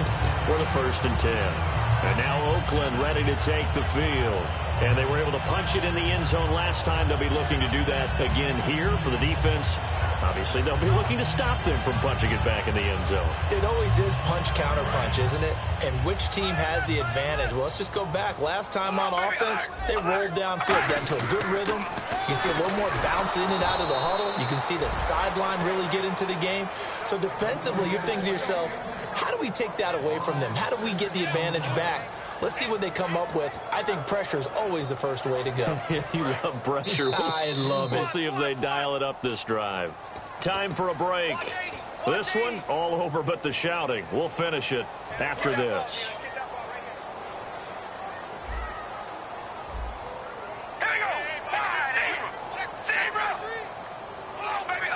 for the 1st and 10. And now Oakland ready to take the field. And they were able to punch it in the end zone last time. They'll be looking to do that again here for the defense. Obviously, they'll be looking to stop them from punching it back in the end zone. It always is punch-counter-punch, isn't it? And which team has the advantage? Well, let's just go back. Last time on offense, they rolled downfield, got into a good rhythm. You can see a little more bounce in and out of the huddle. You can see the sideline really get into the game. So defensively, you're thinking to yourself, how do we take that away from them? How do we get the advantage back? Let's see what they come up with. I think pressure is always the first way to go. You love pressure. I love it. We'll see if they dial it up this drive. Time for a break. This one, all over but the shouting. We'll finish it after this. Here we go. Zebra. Come on, baby.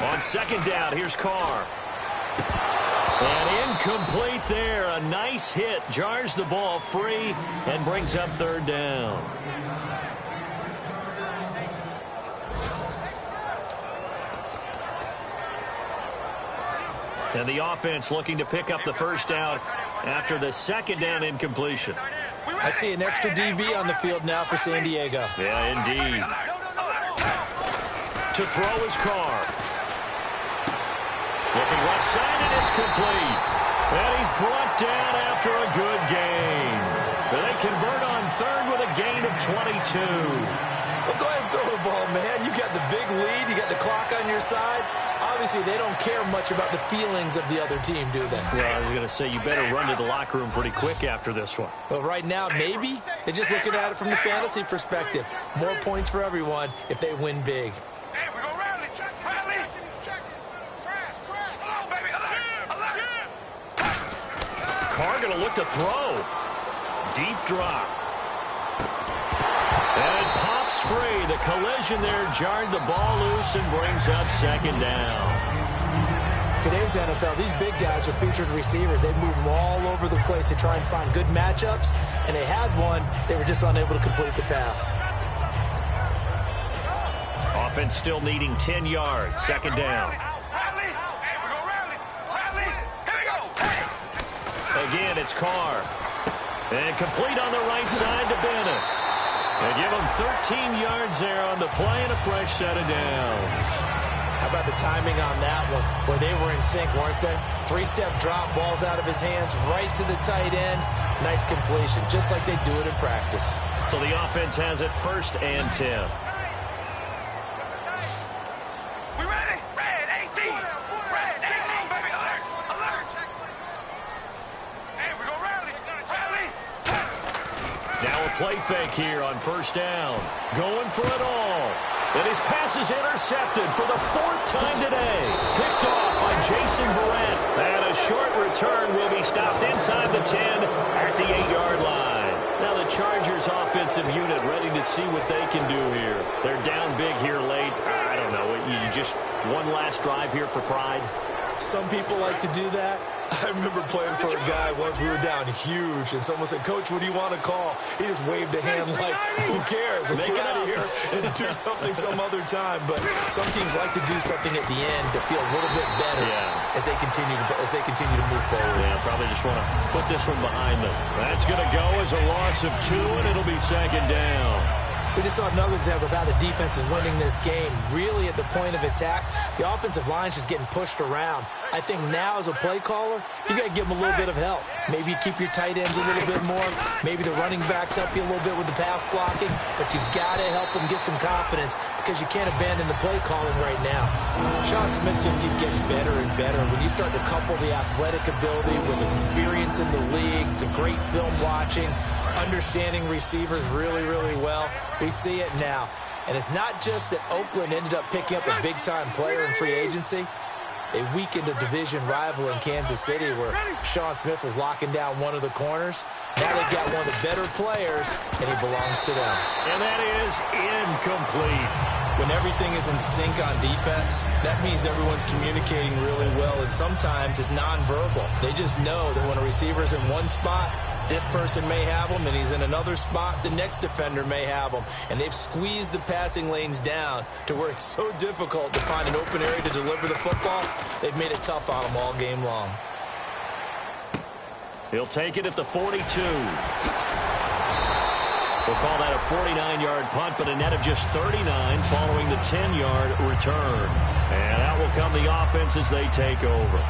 Alert. On second down, here's Carr. And incomplete there. A nice hit. Jars the ball free and brings up third down. And the offense looking to pick up the first down after the second down incompletion. I see an extra DB on the field now for San Diego. Yeah, indeed. To throw his Carr. Looking left side, and it's complete. And he's brought down after a good gain. They convert on third with a gain of 22. Well, go ahead and throw the ball, man. You got the big lead. You got the clock on your side. Obviously, they don't care much about the feelings of the other team, do they? Well, I was going to say, you better run to the locker room pretty quick after this one. Well, right now, maybe. They're just looking at it from the fantasy perspective. More points for everyone if they win big. Hey, we go rally. Rally. Come on, baby. Alert. Carr going to look to throw. Deep drop. And it pops free. The collision there jarred the ball loose and brings up second down. Today's NFL, these big guys are featured receivers. They move them all over the place to try and find good matchups, and they had one. They were just unable to complete the pass. Offense still needing 10 yards. Second down. Rally. Hey, we go rally. Rally. Here we go. Again, it's Carr. And complete on the right side to Bennett. They give him 13 yards there on the play and a fresh set of downs. How about the timing on that one, where they were in sync, weren't they? Three-step drop, balls out of his hands, right to the tight end. Nice completion, just like they do it in practice. So the offense has it first and 10. We ready? Red 18. Red 18, baby. Alert. Hey, we go rally. Rally. Now a play fake here on first down. Going for it all. And his pass is intercepted for the fourth time today. Picked off by Jason Verrett. And a short return will be stopped inside the 10 at the 8-yard line. Now the Chargers offensive unit ready to see what they can do here. They're down big here late. I don't know. You just one last drive here for pride. Some people like to do that. I remember playing for a guy once. We were down huge, and someone said, "Coach, what do you want to call?" He just waved a hand like, "Who cares? Let's get out of here and do something some other time." But some teams like to do something at the end to feel a little bit better as they continue to move forward. Yeah, probably just want to put this one behind them. That's going to go as a loss of 2, and it'll be second down. We just saw another example of how the defense is winning this game. Really at the point of attack, the offensive line's just getting pushed around. I think now as a play caller, you got to give them a little bit of help. Maybe you keep your tight ends a little bit more. Maybe the running backs help you a little bit with the pass blocking. But you've got to help them get some confidence because you can't abandon the play calling right now. Sean Smith just keeps getting better and better. When you start to couple the athletic ability with experience in the league, the great film watching, understanding receivers really, really well, we see it now. And it's not just that Oakland ended up picking up a big-time player in free agency. They weakened a division rival in Kansas City where Sean Smith was locking down one of the corners. Now they've got one of the better players, and he belongs to them. And that is incomplete. When everything is in sync on defense, that means everyone's communicating really well, and sometimes it's nonverbal. They just know that when a receiver's in one spot, this person may have him, and he's in another spot, the next defender may have him. And they've squeezed the passing lanes down to where it's so difficult to find an open area to deliver the football. They've made it tough on them all game long. He'll take it at the 42. We'll call that a 49-yard punt, but a net of just 39 following the 10-yard return. And out will come the offense as they take over.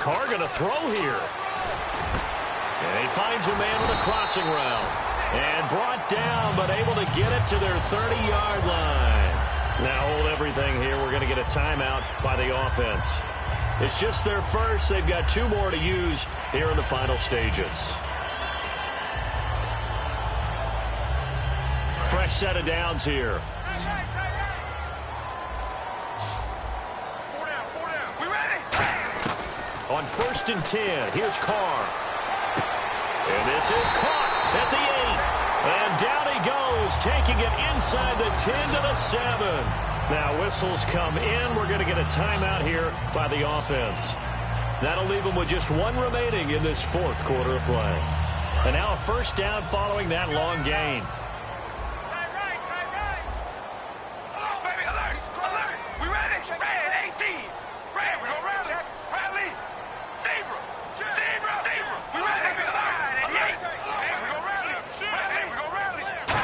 Carr going to throw here. And he finds a man with a crossing route. And brought down, but able to get it to their 30-yard line. Now hold everything here. We're going to get a timeout by the offense. It's just their first. They've got 2 more to use here in the final stages. Fresh set of downs here. On 1st and 10, here's Carr. And this is caught at the 8. And down he goes, taking it inside the 10 to the 7. Now whistles come in. We're going to get a timeout here by the offense. That'll leave them with just 1 remaining in this 4th quarter of play. And now a first down following that long gain.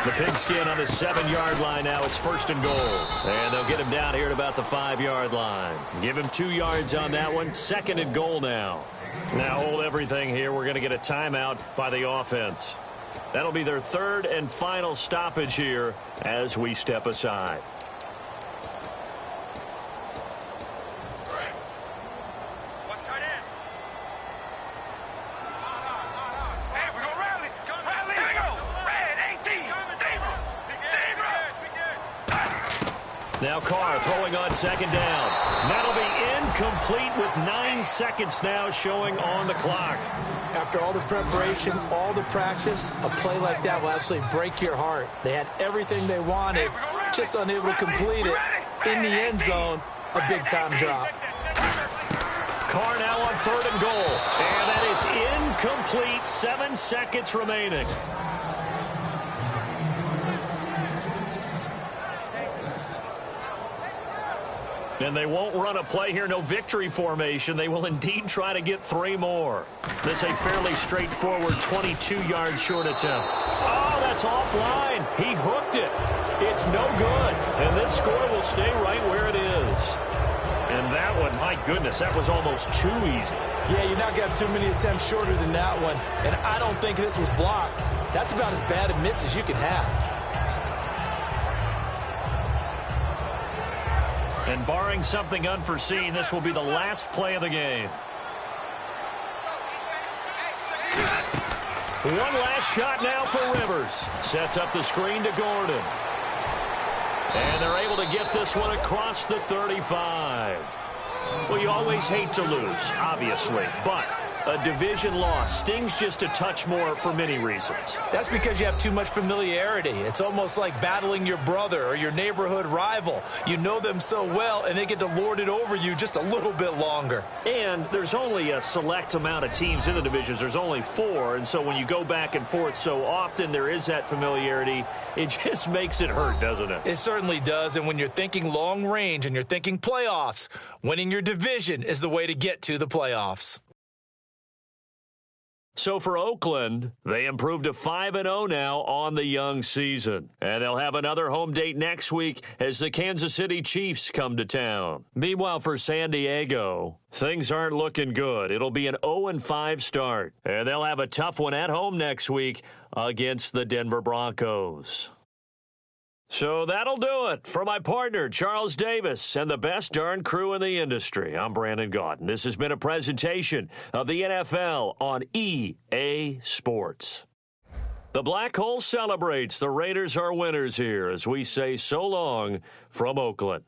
The pigskin on the 7-yard line now. It's 1st and goal. And they'll get him down here at about the 5-yard line. Give him 2 yards on that one. 2nd and goal now. Now hold everything here. We're going to get a timeout by the offense. That'll be their 3rd and final stoppage here as we step aside. Now Carr throwing on 2nd down. That'll be incomplete with 9 seconds now showing on the clock. After all the preparation, all the practice, a play like that will absolutely break your heart. They had everything they wanted, just unable to complete it. In the end zone, a big-time drop. Carr now on 3rd and goal. And that is incomplete. 7 seconds remaining. And they won't run a play here, no victory formation. They will indeed try to get 3 more. This is a fairly straightforward 22-yard short attempt. Oh, that's offline. He hooked it. It's no good. And this score will stay right where it is. And that one, my goodness, that was almost too easy. Yeah, you're not going to have too many attempts shorter than that one. And I don't think this was blocked. That's about as bad a miss as you can have. And barring something unforeseen, this will be the last play of the game. One last shot now for Rivers. Sets up the screen to Gordon. And they're able to get this one across the 35. Well, you always hate to lose, obviously, but a division loss stings just a touch more for many reasons. That's because you have too much familiarity. It's almost like battling your brother or your neighborhood rival. You know them so well, and they get to lord it over you just a little bit longer. And there's only a select amount of teams in the divisions. There's only 4, and so when you go back and forth so often, there is that familiarity. It just makes it hurt, doesn't it? It certainly does, and when you're thinking long range and you're thinking playoffs, winning your division is the way to get to the playoffs. So for Oakland, they improved to 5-0 now on the young season. And they'll have another home date next week as the Kansas City Chiefs come to town. Meanwhile, for San Diego, things aren't looking good. It'll be an 0-5 start. And they'll have a tough one at home next week against the Denver Broncos. So that'll do it. For my partner, Charles Davis, and the best darn crew in the industry, I'm Brandon Gaudin. This has been a presentation of the NFL on EA Sports. The Black Hole celebrates. The Raiders are winners here as we say so long from Oakland.